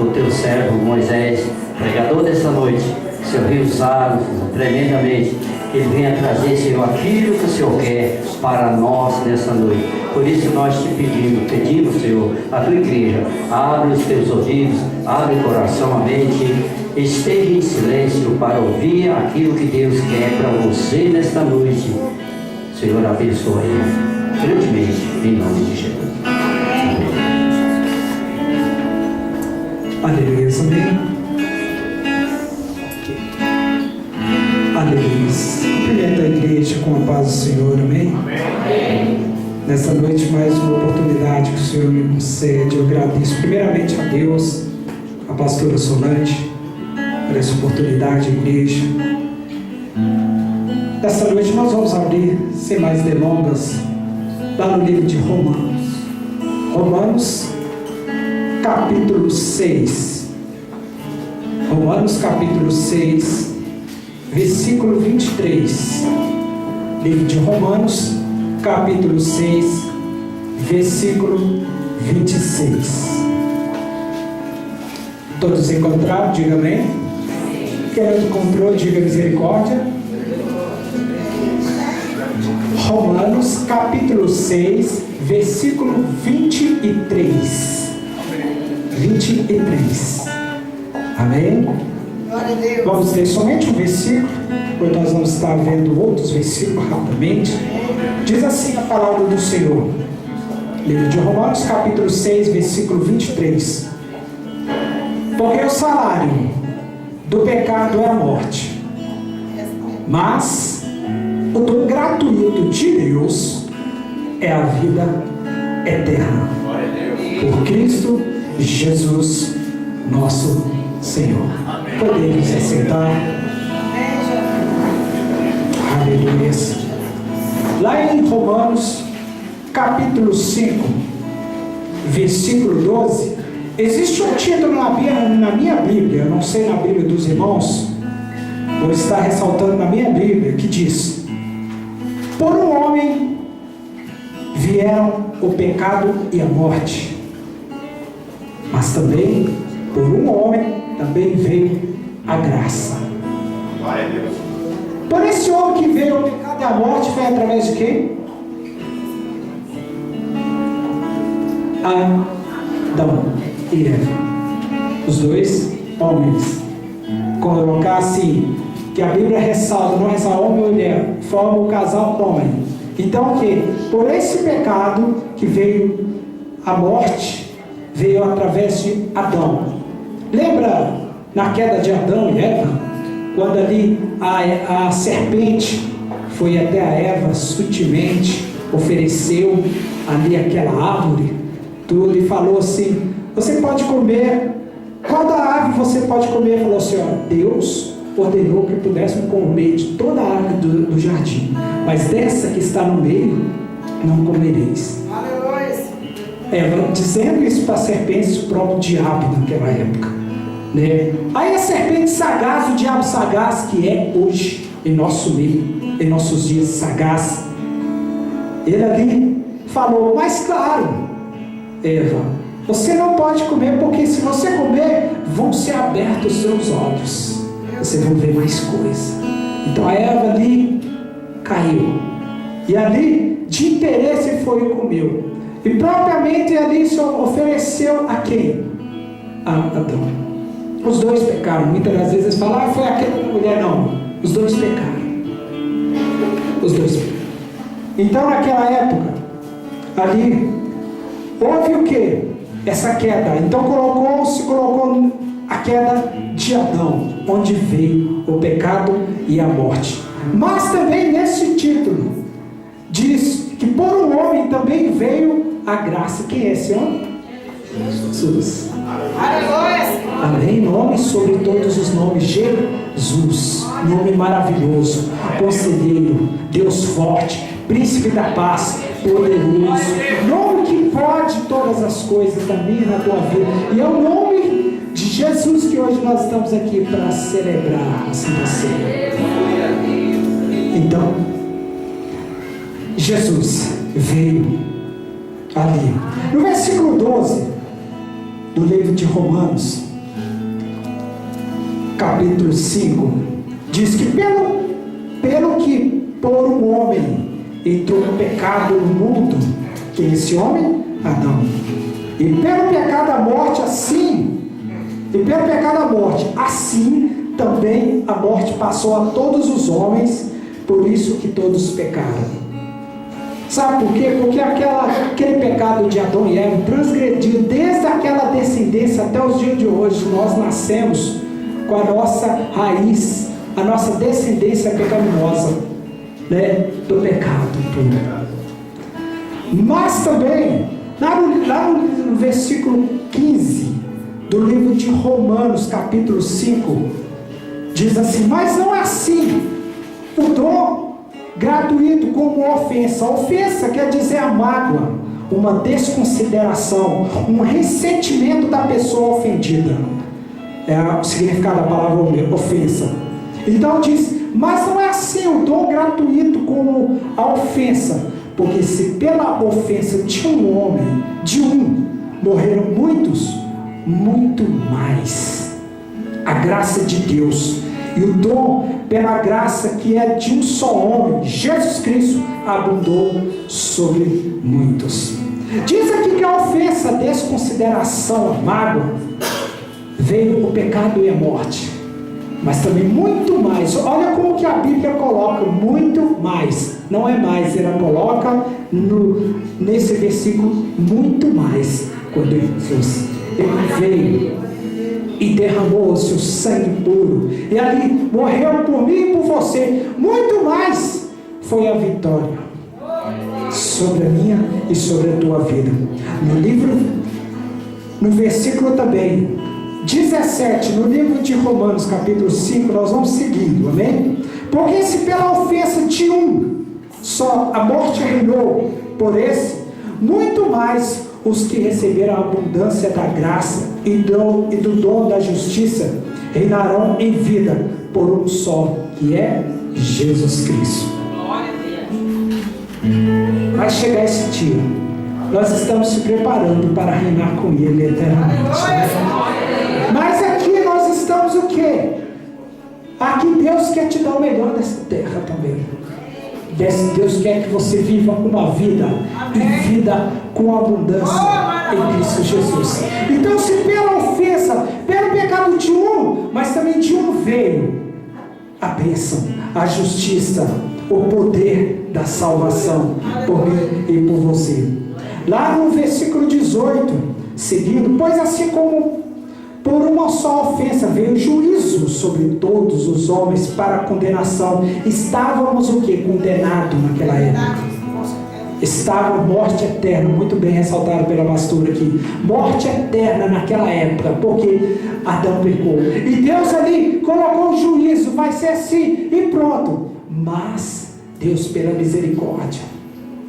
o teu servo Moisés, pregador desta noite, Senhor, venha usá-lo tremendamente, que ele venha trazer, Senhor, aquilo que o Senhor quer para nós nesta noite. Por isso nós te pedimos, Senhor, a tua igreja, abre os teus ouvidos, abre o coração, a mente, esteja em silêncio para ouvir aquilo que Deus quer para você nesta noite. Senhor, abençoe grandemente, em nome de Jesus. Aleluia, amém. Aleluia. Cumprimento a igreja com a paz do Senhor, amém? Amém. Nessa noite, mais uma oportunidade que o Senhor me concede. Eu agradeço primeiramente a Deus, a pastora Solange, por essa oportunidade, igreja. Nessa noite nós vamos abrir, sem mais delongas, lá no livro de Romanos. Romanos, capítulo 6. Romanos, capítulo 6, versículo 23. Livro de Romanos, capítulo 6, versículo 26. Todos encontraram? Diga amém. Quem não encontrou, diga misericórdia. Romanos, capítulo 6, versículo 23. 23. Amém? Glória a Deus. Vamos ler somente um versículo, pois nós vamos estar vendo outros versículos rapidamente. Diz assim a palavra do Senhor. Livro de Romanos, capítulo 6, versículo 23. Porque o salário do pecado é a morte, mas o dom gratuito de Deus é a vida eterna, por Cristo Jesus, nosso Senhor. Podemos aceitar. Aleluia. Lá em Romanos, capítulo 5, versículo 12, existe um título na minha Bíblia, eu não sei na Bíblia dos irmãos, vou estar ressaltando na minha Bíblia, que diz: por um homem vieram o pecado e a morte, mas também por um homem também veio a graça. Glória a Deus. Por esse homem que veio o pecado e a morte, foi através de quem? Adão e Eva. Os dois homens. Colocar assim, que a Bíblia ressalta, não é só homem ou mulher, forma o casal homem. Então o que? Por esse pecado que veio a morte, veio através de Adão. Lembra na queda de Adão e Eva, quando ali a serpente foi até a Eva sutilmente, ofereceu ali aquela árvore, tudo, e falou assim: você pode comer, qual da árvore você pode comer? Falou assim: ó, Deus ordenou que pudéssemos comer de toda a árvore do jardim, mas dessa que está no meio, não comereis. Eva dizendo isso para a serpente, o próprio diabo naquela época, né? Aí a serpente sagaz, o diabo sagaz, que é hoje em nosso meio, em nossos dias sagaz, ele ali falou: mas claro, Eva, você não pode comer, porque se você comer, vão ser abertos os seus olhos, vocês vão ver mais coisa. Então a Eva ali caiu, e ali de interesse foi e comeu, e propriamente ali se ofereceu a quem? A Adão. Os dois pecaram. Muitas das vezes eles falam: foi aquela mulher. Não, os dois pecaram. Os dois pecaram. Então naquela época ali houve o que? Essa queda. Então colocou a queda de Adão, onde veio o pecado e a morte. Mas também nesse título diz que por um homem também veio a graça. Quem é esse homem? Jesus. Aleluia. Amém? Nome sobre todos os nomes. Jesus, nome maravilhoso, conselheiro, Deus forte, príncipe da paz, poderoso, nome que pode todas as coisas da minha e na tua vida. E é o nome de Jesus que hoje nós estamos aqui para celebrar assim você. Então Jesus veio ali no versículo 12 do livro de Romanos, capítulo 5, diz que pelo que por um homem entrou o pecado no mundo, que é esse homem? Adão. E pelo pecado a morte, assim também a morte passou a todos os homens, por isso que todos pecaram. Sabe por quê? Porque aquele pecado de Adão e Eva transgrediu desde aquela descendência até os dias de hoje. Nós nascemos com a nossa raiz, a nossa descendência pecaminosa, né, do pecado puro. Mas também, lá no versículo 15 do livro de Romanos, capítulo 5, diz assim: mas não é assim o dom gratuito como ofensa. Ofensa quer dizer a mágoa, uma desconsideração, um ressentimento da pessoa ofendida. É o significado da palavra ofensa. Então diz: mas não é assim o dom gratuito como a ofensa, porque se pela ofensa de um homem, morreram muitos, muito mais a graça de Deus e o dom pela graça que é de um só homem, Jesus Cristo, abundou sobre muitos. Diz aqui que a ofensa, a desconsideração, a mágoa, veio o pecado e a morte, mas também muito mais. Olha como que a Bíblia coloca muito mais, não é mais, ela coloca nesse versículo muito mais, quando Jesus veio e derramou o seu sangue puro, e ali morreu por mim e por você. Muito mais foi a vitória sobre a minha e sobre a tua vida. No versículo também 17, no livro de Romanos, capítulo 5, nós vamos seguindo, amém? Porque se pela ofensa de um só a morte reinou por esse, muito mais os que receberam a abundância da graça e do dom da justiça reinarão em vida por um só, que é Jesus Cristo. Vai chegar esse dia, nós estamos se preparando para reinar com Ele eternamente, né? Mas aqui nós estamos o quê? Aqui Deus quer te dar o melhor dessa terra também. Deus quer que você viva uma vida, e vida com abundância em Cristo Jesus. Então, se pela ofensa, pelo pecado de um, mas também de um veio a bênção, a justiça, o poder da salvação por mim e por você. Lá no versículo 18, seguindo: pois assim como por uma só ofensa veio juízo sobre todos os homens para condenação. Estávamos o que? Condenados naquela época. Estava morte eterna, muito bem ressaltado pela pastora aqui. Morte eterna naquela época, porque Adão pecou. E Deus ali colocou o juízo, vai ser assim e pronto. Mas Deus, pela misericórdia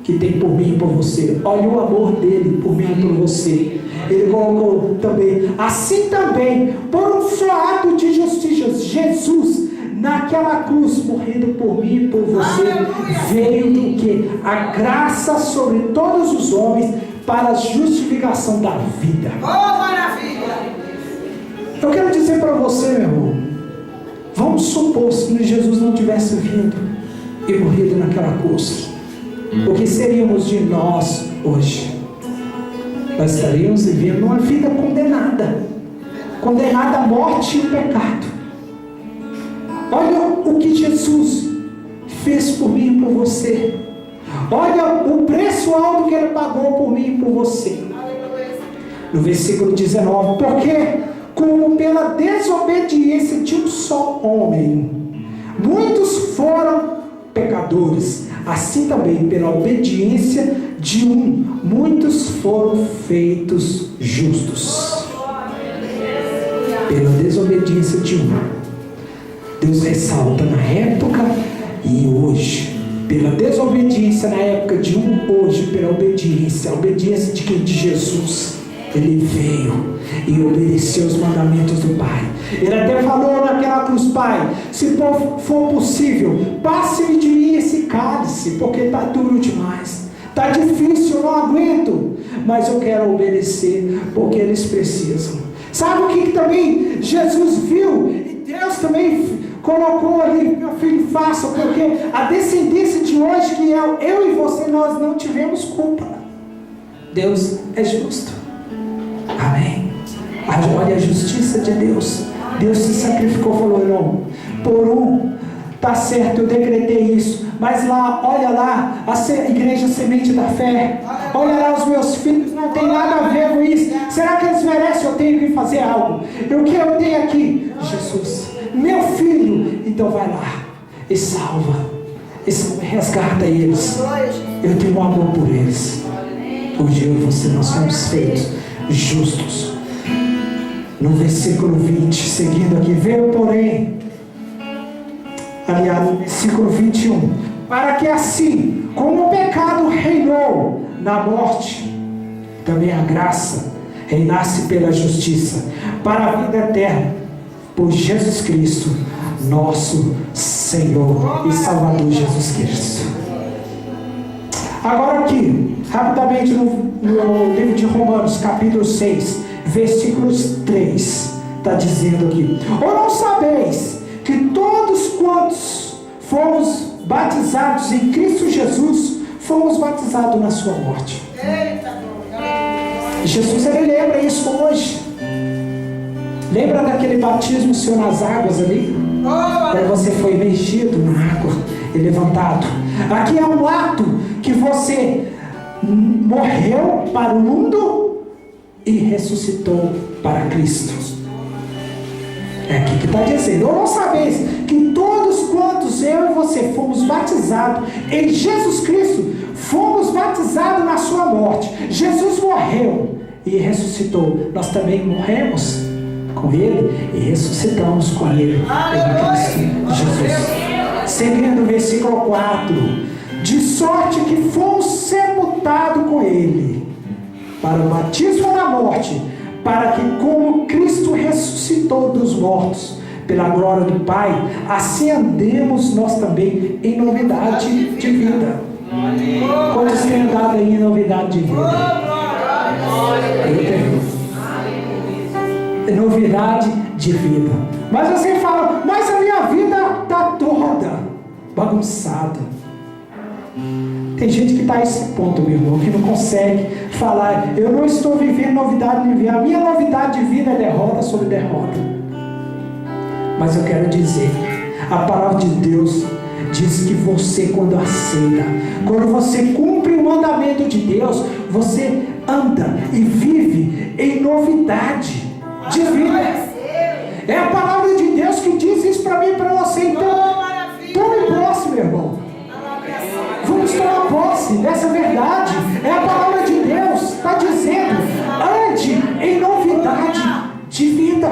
que tem por mim e por você, olha o amor dele por mim e por você, ele colocou também, assim também, por um só ato de justiça, Jesus, naquela cruz, morrendo por mim e por você, veio do que? A graça sobre todos os homens, para a justificação da vida. Oh, maravilha! Eu quero dizer para você, meu irmão, vamos supor se Jesus não tivesse vindo e morrido naquela cruz, o que seríamos de nós hoje? Nós estaríamos vivendo uma vida condenada à morte e ao pecado. Olha o que Jesus fez por mim e por você. Olha o preço alto que Ele pagou por mim e por você. No versículo 19: porque como pela desobediência de um só homem muitos foram pecadores, assim também pela obediência de um muitos foram feitos justos. Pela desobediência de um, Deus ressalta na época e hoje. Pela desobediência na época de um, hoje pela obediência. A obediência de quem? De Jesus. Ele veio e obedeceu os mandamentos do Pai. Ele até falou naquela cruz: Pai, se for possível, passe-me de mim esse cálice, porque está duro demais, está difícil, eu não aguento, mas eu quero obedecer, porque eles precisam. Sabe o que também Jesus viu? Deus também colocou ali, meu filho, faça, porque a descendência de hoje, que eu e você, nós não tivemos culpa. Deus é justo. Amém. Olha a justiça de Deus. Deus se sacrificou, falou, irmão, por um, tá certo, eu decretei isso, mas lá, olha lá, a igreja semente da fé, olha lá os meus filhos, não tem nada a ver com isso. Será que eles merecem? Eu tenho que fazer algo. O que eu tenho aqui? Jesus, meu filho, então vai lá e salva, resgata eles. Eu tenho um amor por eles. Hoje eu e você, nós somos feitos justos. No versículo 20, seguindo aqui, veio porém, aliás, versículo 21, para que assim, como o pecado reinou na morte, também a graça reinasse pela justiça, para a vida eterna, por Jesus Cristo, nosso Senhor e Salvador Jesus Cristo. Agora aqui, rapidamente no livro de Romanos, capítulo 6, versículos 3, está dizendo aqui: ou não sabeis que todos quantos fomos batizados em Cristo Jesus, fomos batizados na sua morte? Jesus, ele lembra isso hoje. Lembra daquele batismo seu nas águas ali? Quando você foi imergido na água e levantado. Aqui é um ato que você morreu para o mundo e ressuscitou para Cristo. É aqui que está dizendo: ou não sabeis que todos quantos eu e você fomos batizados em Jesus Cristo, fomos batizados na sua morte. Jesus morreu e ressuscitou. Nós também morremos com Ele e ressuscitamos com Ele em Cristo Jesus. Seguindo o versículo 4: de sorte que fomos sepultados com Ele para o batismo na morte, para que, como Cristo ressuscitou dos mortos pela glória do Pai, assim andemos nós também em novidade de vida. Quantos têm andado aí em novidade de vida? Eu tenho. Novidade de vida. Mas você fala: mas a minha vida está toda bagunçada. Tem gente que está a esse ponto, meu irmão, que não consegue falar: eu não estou vivendo novidade de vida. A minha novidade de vida é derrota sobre derrota. Mas eu quero dizer, a palavra de Deus diz que você, quando aceita, quando você cumpre o mandamento de Deus, você anda e vive em novidade de vida. É a palavra de Deus que diz isso para mim e para você. Então, tome posse, meu irmão. Vamos tomar posse dessa verdade. É a palavra de Deus, está dizendo: ande em novidade de vida.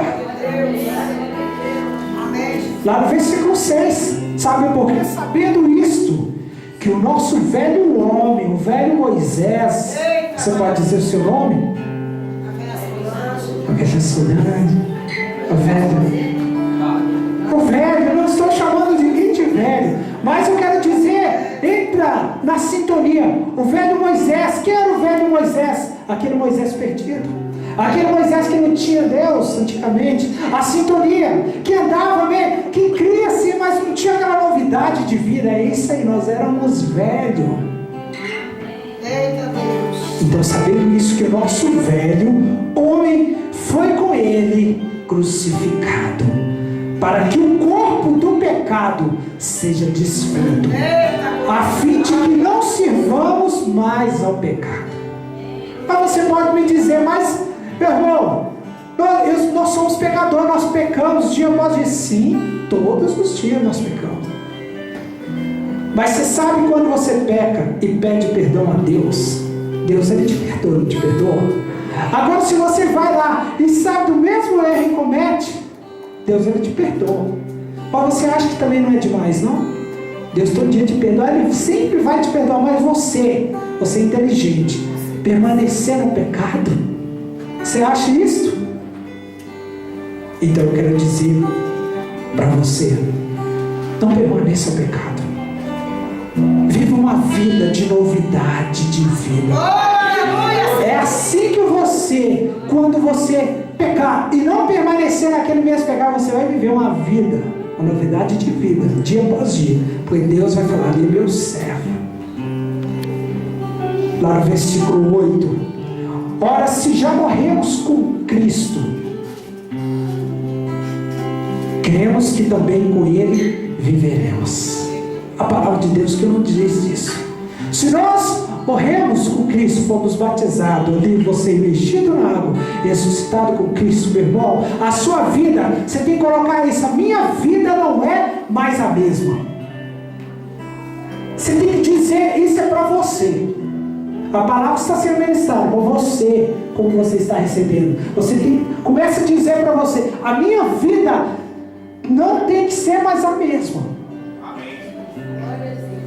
Lá no versículo 6, sabe por quê? Sabendo isto, que o nosso velho homem, o velho Moisés, você pode dizer o seu nome? O velho, eu não estou chamando de ninguém de velho, mas eu quero dizer, entra na sintonia. O velho Moisés, quem era o velho Moisés? Aquele Moisés perdido, aquele Moisés que não tinha Deus antigamente. A sintonia, que andava mesmo, que cria sim, mas não tinha aquela novidade de vida. É isso aí, nós éramos velhos. Eita Deus. Então, sabendo isso, que o nosso velho homem foi com Ele crucificado, para que o corpo do pecado seja desfeito, a fim de que não sirvamos mais ao pecado. Mas você pode me dizer: mas, meu irmão, nós somos pecadores, nós pecamos dia após dia. Sim, todos os dias nós pecamos. Mas você sabe, quando você peca e pede perdão a Deus, Deus, Ele te perdoa, não te perdoa? Agora, se você vai lá e sabe do mesmo erro e comete, Deus, Ele te perdoa. Mas você acha que também não é demais, não? Deus todo dia te perdoa, Ele sempre vai te perdoar. Mas você é inteligente, permanecer no pecado, você acha isso? Então eu quero dizer para você: não permaneça no pecado. Viva uma vida de novidade de vida. É assim que você, quando você pecar e não permanecer naquele mesmo pecado, você vai viver uma vida, uma novidade de vida, dia após dia, porque Deus vai falar: ali meu servo. Lá no versículo 8: ora, se já morremos com Cristo, cremos que também com Ele viveremos. A palavra de Deus que não diz isso. Se nós morremos com Cristo, fomos batizados, ali você investido na água, ressuscitado com Cristo, meu irmão, a sua vida, você tem que colocar isso: a minha vida não é mais a mesma. Você tem que dizer, isso é para você. A palavra está sendo ministrada por você, como você está recebendo. Você começa a dizer para você: a minha vida não tem que ser mais a mesma.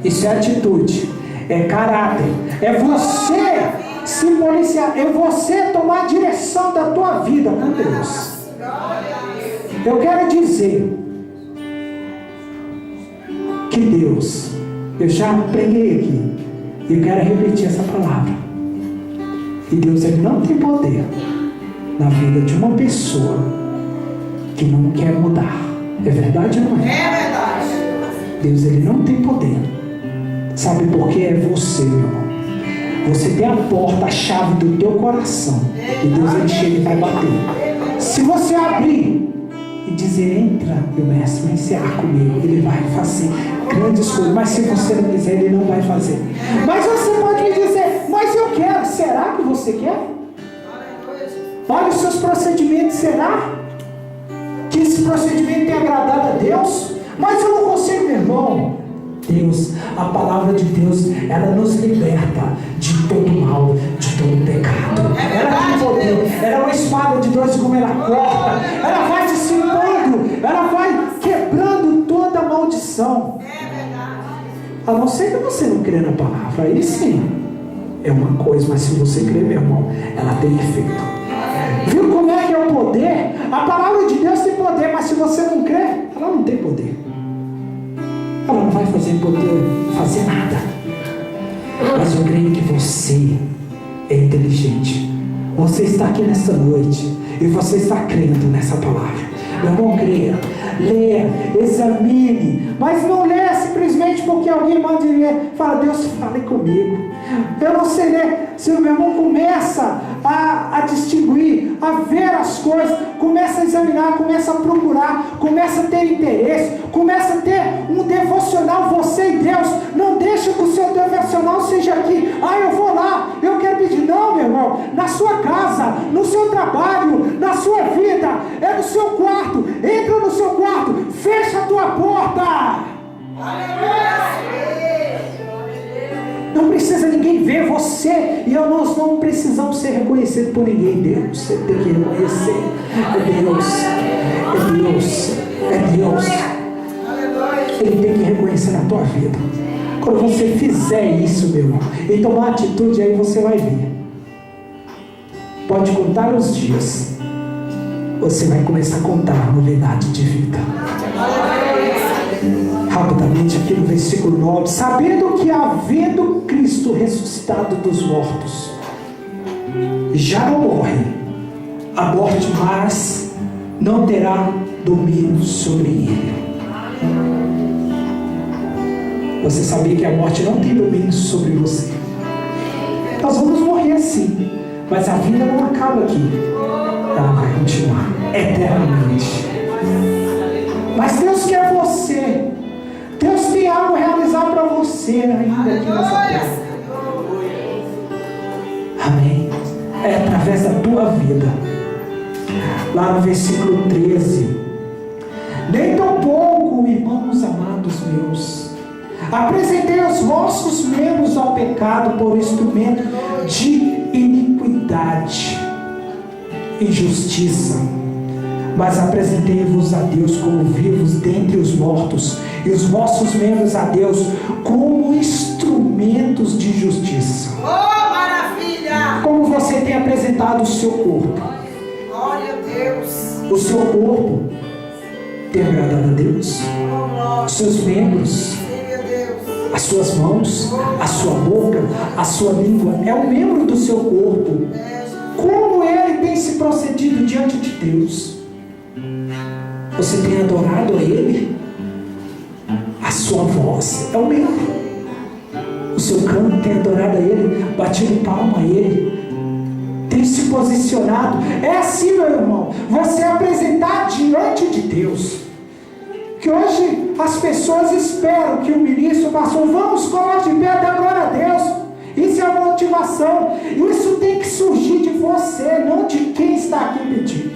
Isso é atitude, é caráter, é você se policiar, é você tomar a direção da tua vida com Deus. Eu quero dizer que Deus, eu já preguei aqui, e eu quero repetir essa palavra. E Deus, Ele não tem poder na vida de uma pessoa que não quer mudar. É verdade ou não é? É verdade. Deus, Ele não tem poder. Sabe por quê? É você, meu irmão. Você tem a porta, a chave do teu coração. E Deus, Ele chega e vai bater. Se você abrir e dizer: entra, meu mestre, vai encerrar comigo, Ele vai fazer grandes coisas. Mas se você não quiser, Ele não vai fazer. Mas você pode me dizer: mas eu quero. Será que você quer? Olha os seus procedimentos. Será que esse procedimento tem agradado a Deus? Mas eu não consigo, meu irmão. Deus, a palavra de Deus, ela nos liberta de todo mal, de todo pecado. Ela tem poder, ela é uma espada de dois gumes, ela corta, ela vai dissipando, ela vai quebrando toda a maldição. A não ser que você não crê na palavra, aí sim é uma coisa, mas se você crê, meu irmão, ela tem efeito. Viu como é que é o poder? A palavra de Deus tem poder, mas se você não crê, ela não tem poder. Ela não vai fazer nada. Mas eu creio que você é inteligente. Você está aqui nesta noite e você está crendo nessa palavra. Meu irmão, creia, leia, examine, mas não leia simplesmente porque alguém manda ler. Fala: Deus, fale comigo. Eu não sei ler. Se o meu irmão começa a distinguir, a ver as coisas, começa a examinar, começa a procurar, começa a ter interesse, começa a ter um devocional, você e Deus. Não deixa que o seu devocional seja aqui: ah, eu vou lá, eu quero pedir. Não, meu irmão, na sua casa, no seu trabalho, na sua vida, é no seu quarto. Entra no seu quarto, fecha a tua porta. Não precisa ninguém ver você e nós não precisamos ser reconhecidos por ninguém. Deus, você tem que reconhecer. É Deus, é Deus, é Deus. Ele tem que reconhecer na tua vida. Quando você fizer isso, meu irmão, e tomar atitude, aí você vai ver. Pode contar os dias. Você vai começar a contar a novidade de vida. Rapidamente aqui no versículo 9: sabendo que havendo Cristo ressuscitado dos mortos, já não morre, a morte mais não terá domínio sobre ele. Você sabia que a morte não tem domínio sobre você? Nós vamos morrer assim, mas a vida não acaba aqui. Ela vai continuar eternamente. Mas Deus quer você. Deus tem algo a realizar para você ainda aqui nessa terra. Amém. É através da tua vida. Lá no versículo 13: nem tão pouco, irmãos amados meus, apresentei os vossos membros ao pecado por instrumento de iniquidade, injustiça, mas apresentei-vos a Deus como vivos dentre os mortos, e os vossos membros a Deus como instrumentos de justiça. Oh, maravilha! Como você tem apresentado o seu corpo? Glória a Deus! O seu corpo tem agradado a Deus? Os seus membros, as suas mãos, a sua boca, a sua língua, é um membro do seu corpo. Como ele tem se procedido diante de Deus? Você tem adorado a Ele? A sua voz é o mesmo. O seu canto tem adorado a Ele, batido palma a Ele, tem se posicionado. É assim, meu irmão, você apresentar diante de Deus. Que hoje as pessoas esperam que o ministro, o pastor, vamos colocar de pé, dar glória a Deus. Isso é a motivação. Isso tem que surgir de você, não de quem está aqui pedindo.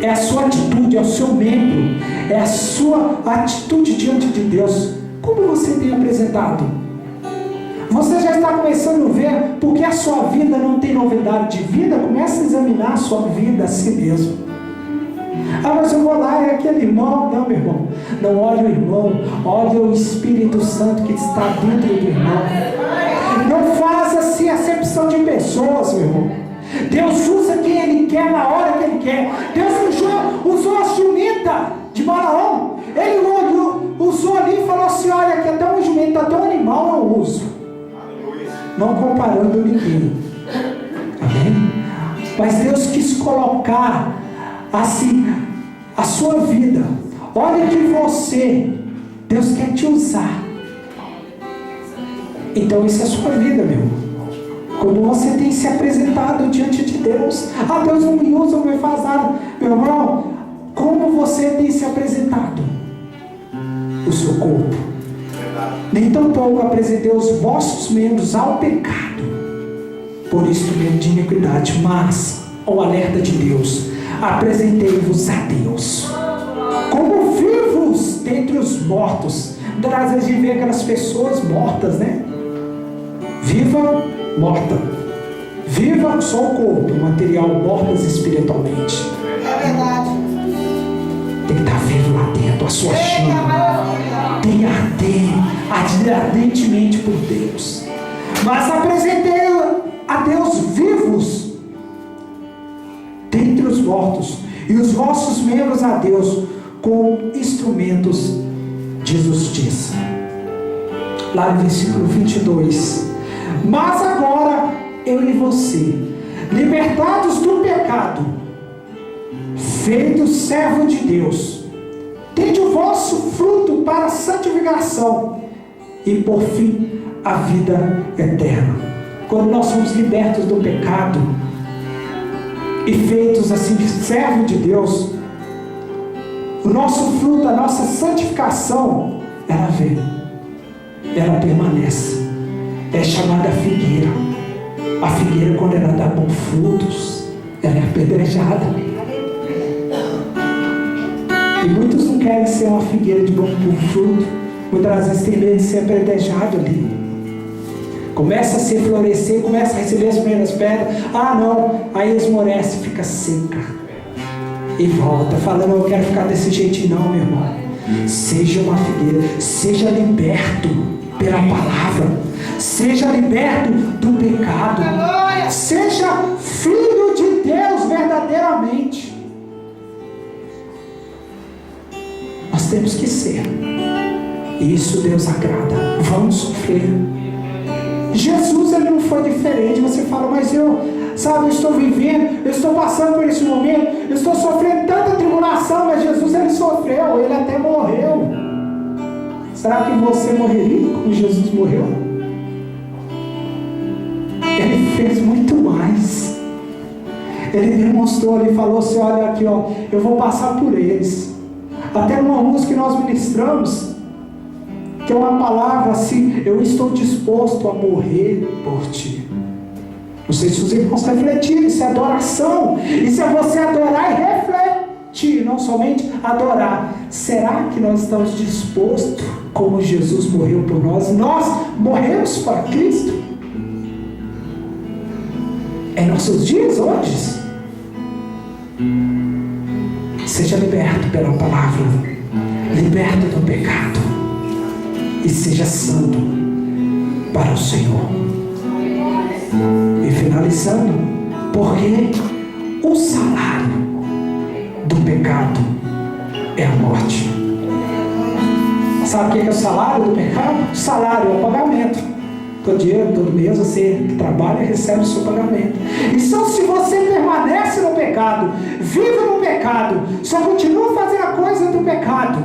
É a sua atitude, é o seu membro, é a sua atitude diante de Deus. Como você tem apresentado? Você já está começando a ver porque a sua vida não tem novidade de vida? Comece a examinar a sua vida a si mesmo. Ah, mas eu vou lá, é aquele irmão. Não, meu irmão, não olhe o irmão, olhe o Espírito Santo que está dentro do irmão. Não faça-se acepção de pessoas, meu irmão. Deus usa quem Ele quer, na hora que Ele quer. Deus usou a jumenta de Balaão. Ele usou ali e falou assim, olha, que até um jumento, até um animal eu uso. Não comparando ninguém. Amém? Mas Deus quis colocar assim a sua vida. Olha que você, Deus quer te usar. Então isso é a sua vida, meu irmão. Como você tem se apresentado diante de Deus. Ah, Deus não me usa, não me faz nada. Meu irmão, como você tem se apresentado? O seu corpo. Nem tão pouco apresentei os vossos membros ao pecado, por instrumento de iniquidade, mas, ao alerta de Deus, apresentei-vos a Deus, como vivos dentre os mortos. Às vezes a gente vê aquelas pessoas mortas, né? Viva, morta. Viva só o corpo, o material, mortas espiritualmente. É verdade. Tem que estar vivo lá dentro, a sua chama tem que arder ardentemente por Deus. Mas apresentei a Deus vivos dentre os mortos, e os vossos membros a Deus como instrumentos de justiça. Lá no versículo 22. Mas agora eu e você, libertados do pecado, feitos servo de Deus, tende o vosso fruto para a santificação e por fim a vida eterna. Quando nós somos libertos do pecado e feitos assim de servo de Deus, o nosso fruto, a nossa santificação, ela vem, ela permanece. É chamada figueira. A figueira, quando ela dá bons frutos, ela é apedrejada. E muitos não querem ser uma figueira de bom fruto. Muitas vezes tem medo de ser apedrejado ali. Começa a se florescer, começa a receber as primeiras pedras. Ah, não. Aí esmorece, fica seca. E volta, falando, eu quero ficar desse jeitinho. Não, meu irmão. Seja uma figueira. Seja liberto pela palavra. Seja liberto do pecado. Seja filho de Deus verdadeiramente. Nós temos que ser. Isso Deus agrada. Vamos sofrer. Jesus, ele não foi diferente. Você fala, mas eu estou vivendo, eu estou passando por esse momento, eu estou sofrendo tanta tribulação, mas Jesus, ele sofreu, ele até morreu. Será que você morreria como Jesus morreu? Ele fez muito mais. Ele demonstrou, ele falou assim, olha aqui, ó, eu vou passar por eles. Até numa música que nós ministramos, que é uma palavra assim, eu estou disposto a morrer por ti. Não sei se os irmãos refletiram, isso é adoração. Isso é você adorar e refletir, não somente adorar. Será que nós estamos dispostos, como Jesus morreu por nós? Nós morremos para Cristo? Em nossos dias hoje? Seja liberto pela palavra, liberto do pecado e seja santo para o Senhor. E finalizando, porque o salário do pecado é a morte. Sabe o que é o salário do pecado? O salário é o pagamento. Todo dia, todo mês, você que trabalha recebe o seu pagamento. Então, se você permanece no pecado, vive no pecado, só continua fazendo a coisa do pecado,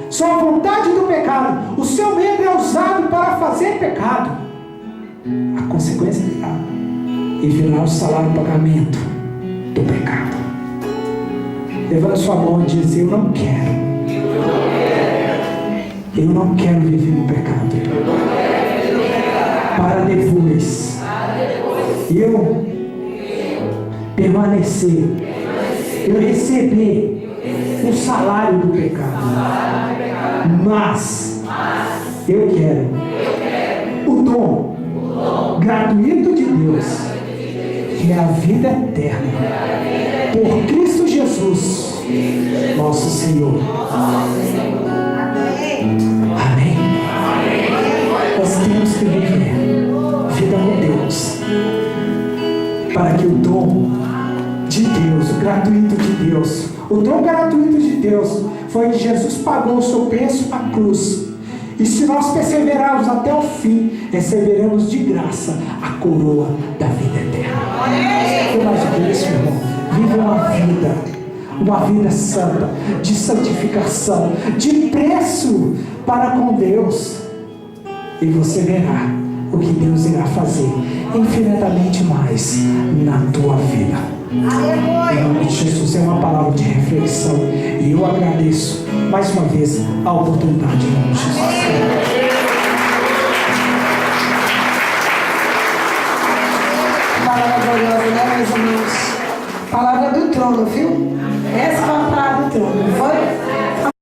só a vontade do pecado, o seu membro é usado para fazer pecado, a consequência virá. E virá o salário, o pagamento do pecado. Levanta sua mão e diz: eu não quero. Eu não quero viver no pecado. Para depois eu permanecer, eu receber o salário do pecado. Mas eu quero o dom gratuito de Deus, que é a vida eterna, por Cristo Jesus, nosso Senhor. Amém. Nós temos que viver vida com Deus, para que o dom de Deus, o gratuito de Deus, o dom gratuito de Deus foi que Jesus pagou o seu preço na cruz. E se nós perseverarmos até o fim, receberemos de graça a coroa da vida eterna. Imagina isso, meu irmão. Viva uma vida santa, de santificação, de preço para com Deus. E você verá o que Deus irá fazer infinitamente mais na tua vida. Em nome de Jesus, é uma palavra de reflexão. E eu agradeço mais uma vez a oportunidade em nome de Jesus. Palavra gloriosa, né, meus irmãos? Palavra do trono, viu? Essa foi a palavra do trono, não foi?